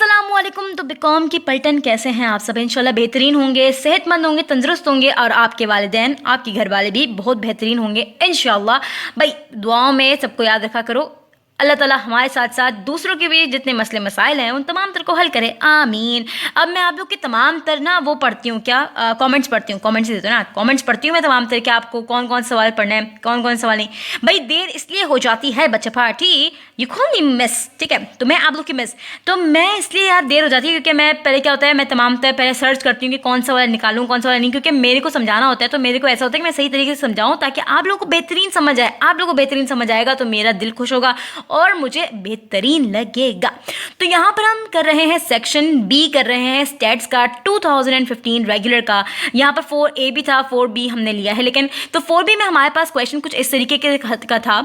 अस्सलामुअलैकुम। तो बीकॉम की पलटन कैसे हैं आप सब? इंशाल्लाह बेहतरीन होंगे, सेहतमंद होंगे, तंदुरुस्त होंगे और आपके वालिदैन आपके घर वाले भी बहुत बेहतरीन होंगे इंशाल्लाह। भाई दुआओं में सबको याद रखा करो। अल्लाह ताला हमारे साथ साथ दूसरों के भी जितने मसले मसाइल हैं उन तमाम तर को हल करे, आमीन। अब मैं आप लोग के तमाम तर ना वो पढ़ती हूँ, क्या कमेंट्स पढ़ती हूँ, कमेंट्स देते हो ना, कमेंट्स पढ़ती हूँ मैं तमाम तर कि आपको कौन कौन सवाल पढ़ना है, कौन कौन सवाल नहीं। भाई देर इसलिए हो जाती है बच्चा party, you call me miss, ठीक है? तो मैं आप लोग की मिस, तो मैं इसलिए यार देर हो जाती है क्योंकि मैं पहले क्या होता है, मैं तमाम तर पहले सर्च करती हूँ कि कौन सा वाला निकालूँ कौन सा वाला नहीं, क्योंकि मेरे को समझाना होता है। तो मेरे को ऐसा होता है कि मैं सही तरीके से समझाऊँ ताकि आप लोगों को बेहतरीन समझ आए। आप लोगों को बेहतरीन समझ आएगा तो मेरा दिल खुश होगा और मुझे बेहतरीन लगेगा। तो यहाँ पर हम कर रहे हैं सेक्शन बी, कर रहे हैं स्टैट्स का 2015 रेगुलर का। यहाँ पर 4A भी था, 4B हमने लिया है, लेकिन तो 4B में हमारे पास क्वेश्चन कुछ इस तरीके का था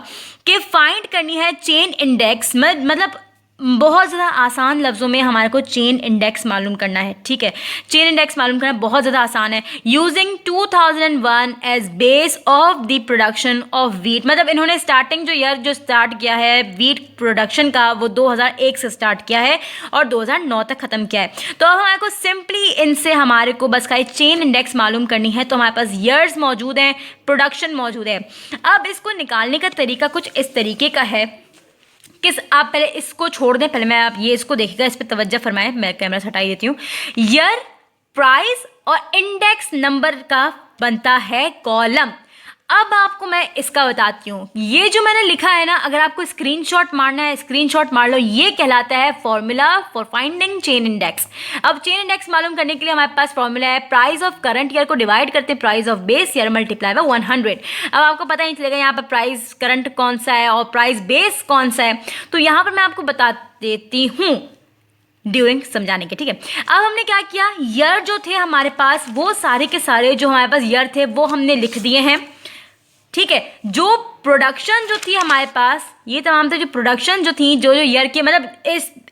कि फाइंड करनी है चेन इंडेक्स, मतलब बहुत ज़्यादा आसान लफ्ज़ों में हमारे को चेन इंडेक्स मालूम करना है, ठीक है? चेन इंडेक्स मालूम करना बहुत ज़्यादा आसान है। Using 2001 as base of the production of wheat, मतलब इन्होंने स्टार्टिंग जो ईयर जो स्टार्ट किया है वीट प्रोडक्शन का वो 2001 से स्टार्ट किया है और 2009 तक ख़त्म किया है। तो अब हमारे को सिंपली इनसे हमारे को बस का चेन इंडेक्स मालूम करनी है। तो हमारे पास ईयर्स मौजूद हैं, प्रोडक्शन मौजूद है। अब इसको निकालने का तरीका कुछ इस तरीके का है कि आप पहले इसको छोड़ दें, पहले मैं आप ये इसको देखिएगा, इस पर तवज्जो फरमाएं। मैं कैमरा से हटाई देती हूँ। ईयर, प्राइस और इंडेक्स नंबर का बनता है कॉलम। अब आपको मैं इसका बताती हूँ, ये जो मैंने लिखा है ना, अगर आपको स्क्रीनशॉट मारना है स्क्रीनशॉट मार लो। ये कहलाता है formula for finding chain index. अब चेन इंडेक्स मालूम करने के लिए हमारे पास फॉर्मूला है, प्राइस ऑफ करंट ईयर को डिवाइड करते हैं price of base year multiply by 100। अब आपको पता नहीं चलेगा यहाँ पर प्राइस करंट कौन सा है और प्राइस बेस कौन सा है, तो यहाँ पर मैं आपको बता देती हूँ ड्यूरिंग समझाने के, ठीक है? अब हमने क्या किया, ईयर जो थे हमारे पास वो सारे के सारे जो हमारे पास ईयर थे वो हमने लिख दिए हैं, ठीक है? जो प्रोडक्शन जो थी हमारे पास, ये तमाम जो प्रोडक्शन जो थी जो ईयर के, मतलब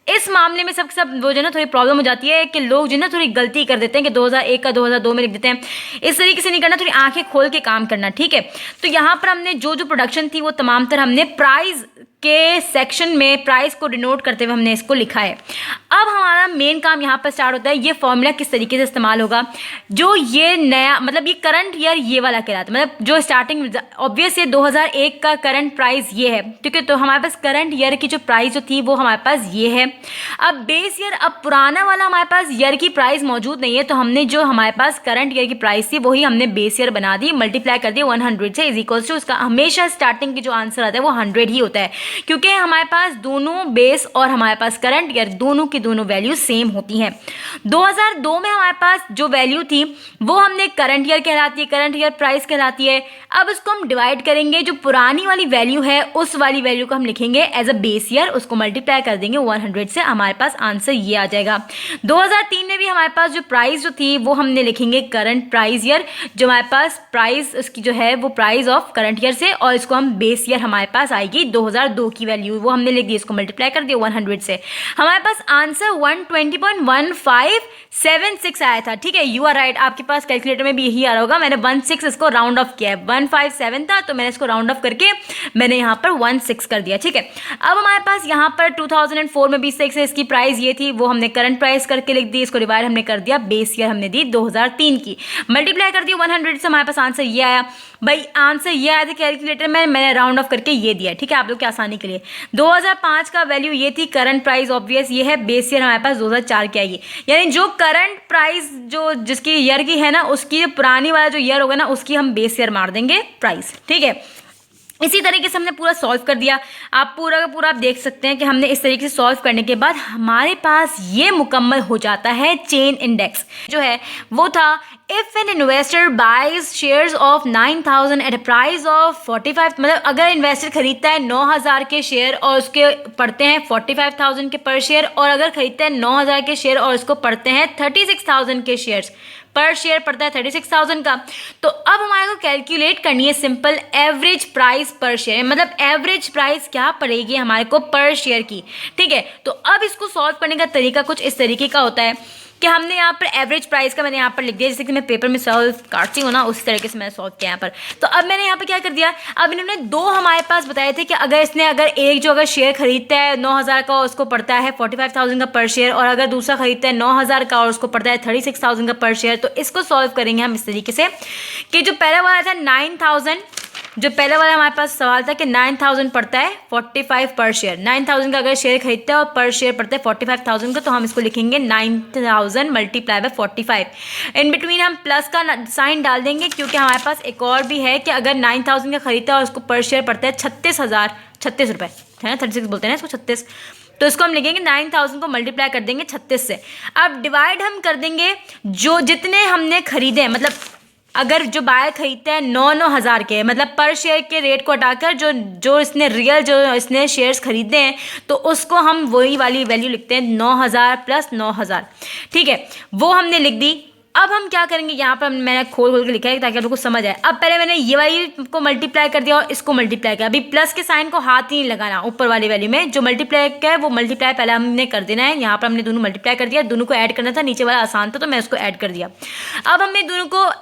इस मामले में सब वो जो ना थोड़ी प्रॉब्लम हो जाती है कि लोग जो ना थोड़ी गलती कर देते हैं कि 2001 का 2002 में लिख देते हैं। इस तरीके से नहीं करना, थोड़ी आंखें खोल के काम करना, ठीक है? तो यहाँ पर हमने जो जो प्रोडक्शन थी वो तमाम तर हमने प्राइस के सेक्शन में प्राइस को डिनोट करते हुए हमने इसको लिखा है। अब हमारा मेन काम यहाँ पर स्टार्ट होता है, ये फॉर्मूला किस तरीके से इस्तेमाल होगा। जो ये नया मतलब ये करंट ईयर ये वाला कहलाता है, मतलब जो स्टार्टिंग ऑब्वियस ये 2001 का करंट प्राइस ये है, ठीक है? तो हमारे पास करंट ईयर की जो प्राइस जो थी वो हमारे पास ये है। अब बेस ईयर, अब पुराना वाला हमारे पास ईयर की प्राइस मौजूद नहीं है, तो हमने जो हमारे पास करंट ईयर की प्राइस थी वही हमने बेस ईयर बना दी, मल्टीप्लाई कर दिया 100 से, इज इक्वल्स टू उसका हमेशा स्टार्टिंग की जो आंसर आता है वो 100 ही होता है, क्योंकि हमारे पास दोनों बेस और हमारे पास करंट ईयर दोनों की दोनों वैल्यू सेम होती हैं। 2002 में हमारे पास जो वैल्यू थी वो हमने करंट ईयर कहलाती है, करंट ईयर प्राइस कहलाती है। अब उसको हम डिवाइड करेंगे, जो पुरानी वाली वैल्यू है उस वाली वैल्यू को हम लिखेंगे एज अ बेस ईयर, उसको मल्टीप्लाई कर देंगे 100 से, हमारे पास आंसर ये आ जाएगा। 2003 में भी हमारे पास जो प्राइस जो थी वो हमने लिखेंगे करंट प्राइस ईयर, जो हमारे पास प्राइस उसकी जो है वो प्राइस ऑफ करंट ईयर से, और इसको हम बेस ईयर हमारे पास आएगी 2002 की वैल्यू, वो हमने लिख दी, इसको मल्टीप्लाई कर दिया 100 से। हमारे पास आंसर 120.1576 आया था, ठीक है? यू आर राइट, आपके पास कैलकुलेटर में भी यही आ रहा होगा। मैंने 16 इसको राउंड ऑफ किया है, 157 था तो मैंने इसको राउंड ऑफ करके मैंने यहाँ पर 16 कर दिया, ठीक है? अब हमारे पास यहाँ पर 2004 में भी 6 है, इसकी प्राइस ये थी, वो हमने करंट प्राइस करके लिख दी, इसको डिवाइड हमने कर दिया, बेस ईयर हमने दी 2003 की, मल्टीप्लाई कर दिया 100 से, हमारे पास आंसर ये आया। भाई आंसर ये आया था कैलकुलेटर में, मैंने राउंड ऑफ करके ये दिया, ठीक है? आप लोग की आसानी के लिए 2005 का वैल्यू ये थी, करंट प्राइस ऑब्वियस ये है, बेस ईयर हमारे पास 2004 की आएगी, यानी जो करंट प्राइस जो जिसकी ईयर की है ना, उसकी जो पुरानी वाला जो ईयर होगा ना उसकी हम बेस ईयर मार देंगे प्राइस, ठीक है? इसी तरीके से हमने पूरा सॉल्व कर दिया। आप पूरा का पूरा आप देख सकते हैं कि हमने इस तरीके से सॉल्व करने के बाद हमारे पास ये मुकम्मल हो जाता है चेन इंडेक्स जो है वो था, if an investor buys shares of 9000 at a price of 45, मतलब अगर इन्वेस्टर खरीदता है 9000 के शेयर और उसके पड़ते हैं 45,000 के पर शेयर, और अगर खरीदता है 9000 के शेयर और उसको पड़ते हैं 36,000 के शेयर्स, पर शेयर पड़ता है 36,000 का, तो अब हमारे को कैलकुलेट करनी है सिंपल एवरेज प्राइस पर शेयर, मतलब एवरेज प्राइस क्या पड़ेगी हमारे को पर शेयर की, ठीक है? तो अब इसको सॉल्व करने का तरीका कुछ इस तरीके का होता है कि हमने यहाँ पर एवरेज प्राइस का मैंने यहाँ पर लिख दिया, जैसे कि मैं पेपर में सॉल्व काटती हूँ ना उस तरीके से मैंने सॉल्व किया यहाँ पर। तो अब मैंने यहाँ पर क्या कर दिया, अब इन्होंने दो हमारे पास बताए थे कि अगर एक जो अगर शेयर खरीदता है 9,000 का उसको पड़ता है 45,000 का पर शेयर, और अगर दूसरा खरीदता है 9,000 का और उसको पड़ता है 36,000 का पर शेयर। तो इसको सॉल्व करेंगे हम इस तरीके से कि जो पहला वाला था 9,000, जो पहला वाला हमारे पास सवाल था कि 9,000 पड़ता है 45 पर शेयर, 9,000 का अगर शेयर खरीदता है और पर शेयर पड़ता है 45,000 का, तो हम इसको लिखेंगे 9,000 मल्टीप्लाई बाय 45। इन बिटवीन हम प्लस का साइन डाल देंगे, क्योंकि हमारे पास एक और भी है कि अगर 9,000 का खरीदता है और उसको पर शेयर पड़ता है 36 रुपये, है ना, 36 बोलते हैं ना इसको, 36। तो इसको हम लिखेंगे 9,000 को मल्टीप्लाई कर देंगे 36 से। अब डिवाइड हम कर देंगे जो जितने हमने खरीदे, मतलब अगर जो बायर खरीदता है 9,000 के, मतलब पर शेयर के रेट को हटाकर जो इसने शेयर्स खरीदे हैं, तो उसको हम वही वाली वैल्यू लिखते हैं 9,000 प्लस 9,000, ठीक है, वो हमने लिख दी। अब हम क्या करेंगे, यहाँ पर मैंने खोल के लिखा है ताकि आप लोग को समझ आए। अब पहले मैंने ये वाली को मल्टीप्लाई कर दिया और इसको मल्टीप्लाई किया। अभी प्लस के साइन को हाथ ही नहीं लगाना, ऊपर वाली वैल्यू में जो मल्टीप्लाई का है वो मल्टीप्लाई पहले हमने कर देना है। यहाँ पर हमने दोनों मल्टीप्लाई कर दिया, दोनों को ऐड करना था, नीचे वाला आसान था तो मैं उसको ऐड कर दिया। अब हमने दोनों को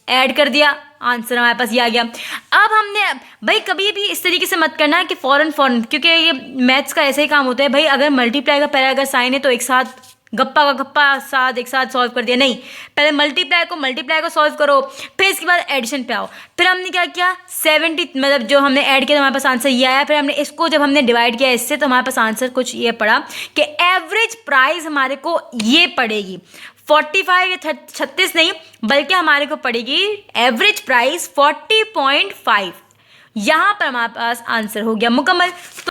ऐड कर दिया, आंसर हमारे पास ये आ गया। अब हमने भाई कभी भी इस तरीके से मत करना कि फौरन, क्योंकि ये मैथ्स का ऐसा ही काम होता है भाई, अगर मल्टीप्लाई का पहले अगर साइन है तो एक साथ गप्पा का गप्पा साथ एक साथ सॉल्व कर दिया, नहीं, पहले मल्टीप्लाई को सॉल्व करो, फिर इसके बाद एडिशन पे आओ। फिर हमने क्या किया 70, मतलब जो हमने ऐड किया तो हमारे पास आंसर ये आया। फिर हमने इसको जब हमने डिवाइड किया इससे तो हमारे पास आंसर कुछ ये पड़ा कि एवरेज प्राइस हमारे को ये पड़ेगी 45 या 36 नहीं, बल्कि हमारे को पड़ेगी एवरेज प्राइस 40.5। यहाँ पर हमारे पास आंसर हो गया मुकम्मल।